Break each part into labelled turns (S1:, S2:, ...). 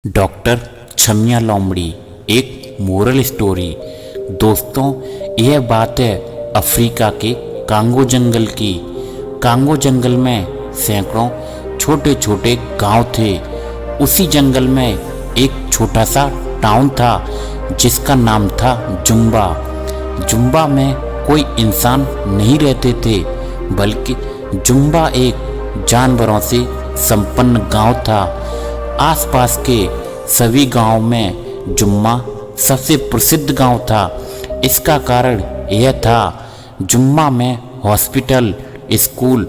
S1: Doctor छमिया लोमड़ी एक moral story. दोस्तों, यह बात है अफ्रीका के कांगो जंगल की। कांगो जंगल में सैकड़ों छोटे छोटे गांव थे। उसी जंगल में एक छोटा सा टाउन था जिसका नाम था जुम्बा। जुम्बा में कोई इंसान नहीं रहते थे, बल्कि जुम्बा एक जानवरों से संपन्न गांव था। आसपास के सभी गांव में जुम्मा सबसे प्रसिद्ध गांव था। इसका कारण यह था, जुम्मा में हॉस्पिटल, स्कूल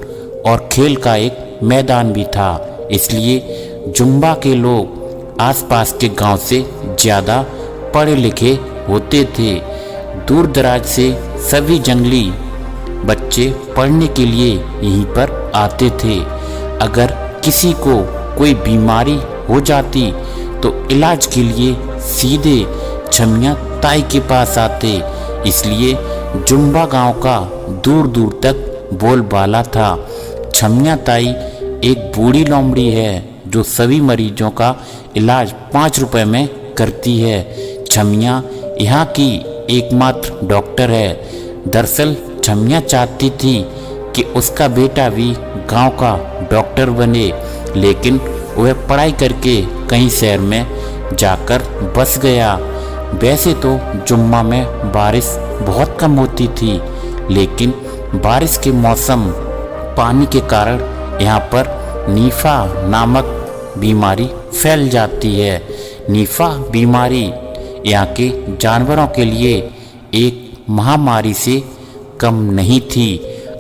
S1: और खेल का एक मैदान भी था। इसलिए जुम्बा के लोग आसपास के गांव से ज़्यादा पढ़े लिखे होते थे। दूर दराज से सभी जंगली बच्चे पढ़ने के लिए यहीं पर आते थे। अगर किसी को कोई बीमारी हो जाती तो इलाज के लिए सीधे छमिया ताई के पास आते। इसलिए जुम्बा गांव का दूर दूर तक बोलबाला था। छमिया ताई एक बूढ़ी लोमड़ी है जो सभी मरीजों का इलाज 5 रुपए में करती है। छमिया यहाँ की एकमात्र डॉक्टर है। दरअसल छमिया चाहती थी कि उसका बेटा भी गांव का डॉक्टर बने, लेकिन वह पढ़ाई करके कहीं शहर में जाकर बस गया। वैसे तो जुम्मा में बारिश बहुत कम होती थी, लेकिन बारिश के मौसम पानी के कारण यहाँ पर नीफा नामक बीमारी फैल जाती है। नीफा बीमारी यहाँ के जानवरों के लिए एक महामारी से कम नहीं थी।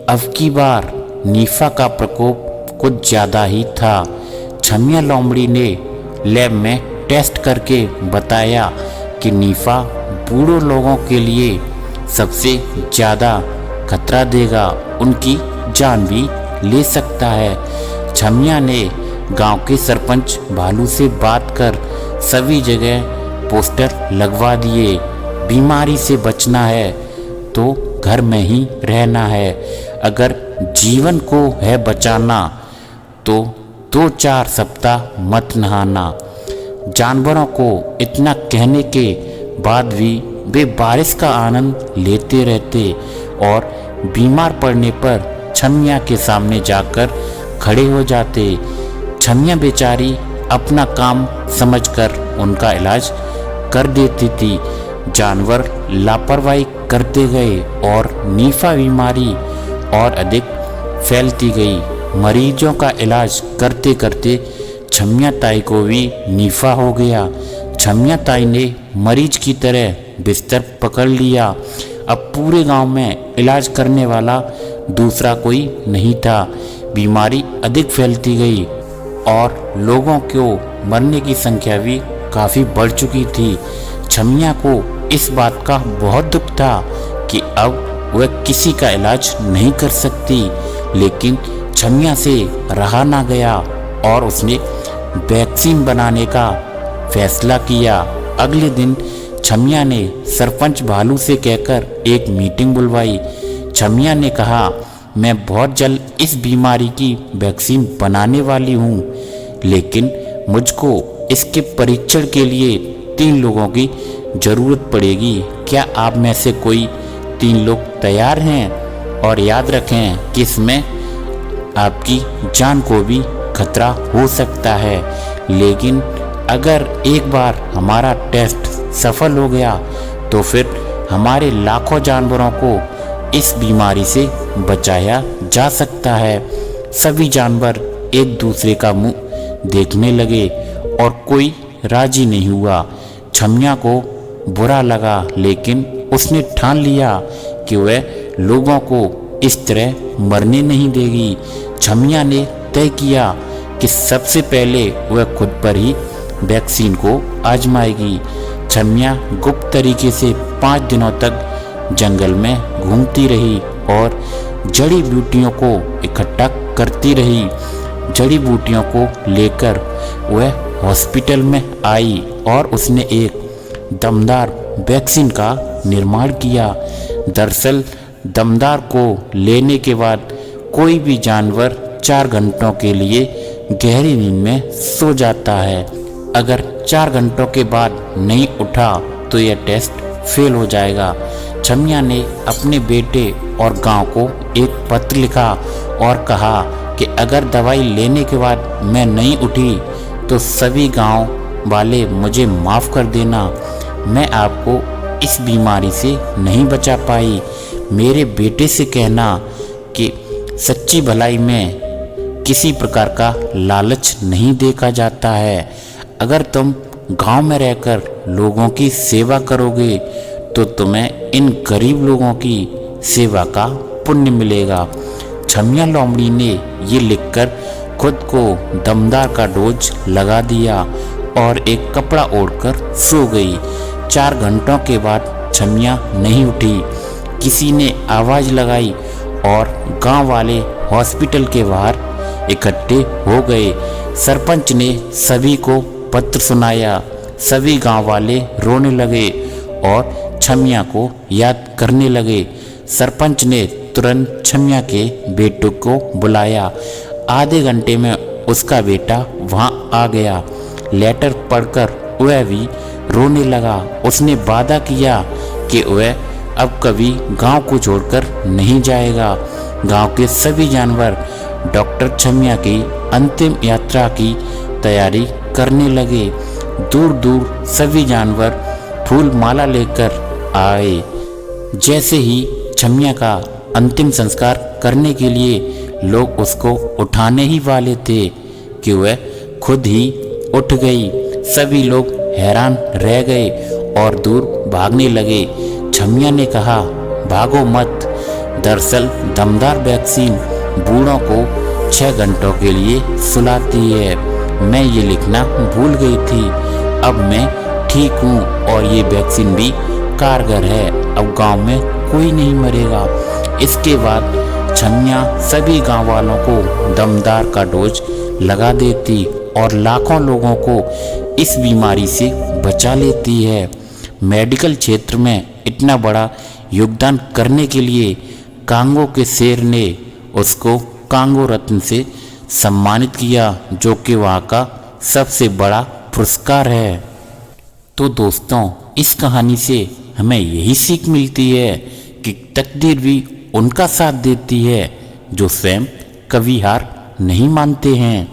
S1: अब की बार नीफा का प्रकोप कुछ ज़्यादा ही था। छमिया लोमड़ी ने लैब में टेस्ट करके बताया कि नीफा बूढ़ों लोगों के लिए सबसे ज़्यादा खतरा देगा, उनकी जान भी ले सकता है। छमिया ने गांव के सरपंच भालू से बात कर सभी जगह पोस्टर लगवा दिए। बीमारी से बचना है तो घर में ही रहना है, अगर जीवन को है बचाना तो 2-4 सप्ताह मत नहाना। जानवरों को इतना कहने के बाद भी वे बारिश का आनंद लेते रहते और बीमार पड़ने पर छमिया के सामने जाकर खड़े हो जाते। छमिया बेचारी अपना काम समझकर उनका इलाज कर देती थी। जानवर लापरवाही करते गए और नीफा बीमारी और अधिक फैलती गई। मरीजों का इलाज करते करते छमिया ताई को भी नीफा हो गया। छमिया ताई ने मरीज की तरह बिस्तर पकड़ लिया। अब पूरे गांव में इलाज करने वाला दूसरा कोई नहीं था। बीमारी अधिक फैलती गई और लोगों को मरने की संख्या भी काफ़ी बढ़ चुकी थी। छमिया को इस बात का बहुत दुख था कि अब वह किसी का इलाज नहीं कर सकती, लेकिन छमिया से रहा ना गया और उसने वैक्सीन बनाने का फैसला किया। अगले दिन छमिया ने सरपंच भालू से कहकर एक मीटिंग बुलवाई। छमिया ने कहा, मैं बहुत जल्द इस बीमारी की वैक्सीन बनाने वाली हूँ, लेकिन मुझको इसके परीक्षण के लिए 3 लोगों की ज़रूरत पड़ेगी। क्या आप में से कोई 3 लोग तैयार हैं? और याद रखें कि इसमें आपकी जान को भी खतरा हो सकता है, लेकिन अगर एक बार हमारा टेस्ट सफल हो गया तो फिर हमारे लाखों जानवरों को इस बीमारी से बचाया जा सकता है। सभी जानवर एक दूसरे का मुंह देखने लगे और कोई राजी नहीं हुआ। छमिया को बुरा लगा, लेकिन उसने ठान लिया कि वह लोगों को इस तरह मरने नहीं देगी। छमिया ने तय किया कि सबसे पहले वह खुद पर ही वैक्सीन को आजमाएगी। छमिया गुप्त तरीके से 5 दिनों तक जंगल में घूमती रही और जड़ी बूटियों को इकट्ठा करती रही। जड़ी बूटियों को लेकर वह हॉस्पिटल में आई और उसने एक दमदार वैक्सीन का निर्माण किया। दरअसल दमदार को लेने के बाद कोई भी जानवर 4 घंटों के लिए गहरी नींद में सो जाता है। अगर 4 घंटों के बाद नहीं उठा तो यह टेस्ट फेल हो जाएगा। छमिया ने अपने बेटे और गांव को एक पत्र लिखा और कहा कि अगर दवाई लेने के बाद मैं नहीं उठी तो सभी गांव वाले मुझे माफ़ कर देना। मैं आपको इस बीमारी से नहीं बचा पाई। मेरे बेटे से कहना कि सच्ची भलाई में किसी प्रकार का लालच नहीं देखा जाता है। अगर तुम गांव में रहकर लोगों की सेवा करोगे तो तुम्हें इन गरीब लोगों की सेवा का पुण्य मिलेगा। छमिया लोमड़ी ने ये लिखकर खुद को दमदार का डोज लगा दिया और एक कपड़ा ओढ़कर सो गई। 4 घंटों के बाद छमिया नहीं उठी। किसी ने आवाज़ लगाई और गांव वाले हॉस्पिटल के बाहर इकट्ठे हो गए। सरपंच ने सभी को पत्र सुनाया। सभी गांव वाले रोने लगे और छमिया को याद करने लगे। सरपंच ने तुरंत छमिया के बेटे को बुलाया। आधे घंटे में उसका बेटा वहां आ गया। लेटर पढ़कर वह भी रोने लगा। उसने वादा किया कि वह अब कभी गांव को छोड़कर नहीं जाएगा। गांव के सभी जानवर डॉक्टर छमिया की अंतिम यात्रा की तैयारी करने लगे। दूर दूर सभी जानवर फूल माला लेकर आए। जैसे ही छमिया का अंतिम संस्कार करने के लिए लोग उसको उठाने ही वाले थे कि वह खुद ही उठ गई। सभी लोग हैरान रह गए और दूर भागने लगे। छमिया ने कहा, भागो मत। दरअसल दमदार वैक्सीन बूढ़ों को 6 घंटों के लिए सुलाती है। मैं ये लिखना भूल गई थी। अब मैं ठीक हूँ और ये वैक्सीन भी कारगर है। अब गांव में कोई नहीं मरेगा। इसके बाद छमिया सभी गांव वालों को दमदार का डोज लगा देती और लाखों लोगों को इस बीमारी से बचा लेती है। मेडिकल क्षेत्र में इतना बड़ा योगदान करने के लिए कांगो के शेर ने उसको कांगो रत्न से सम्मानित किया, जो कि वहाँ का सबसे बड़ा पुरस्कार है। तो दोस्तों, इस कहानी से हमें यही सीख मिलती है कि तकदीर भी उनका साथ देती है जो स्वयं कभी हार नहीं मानते हैं।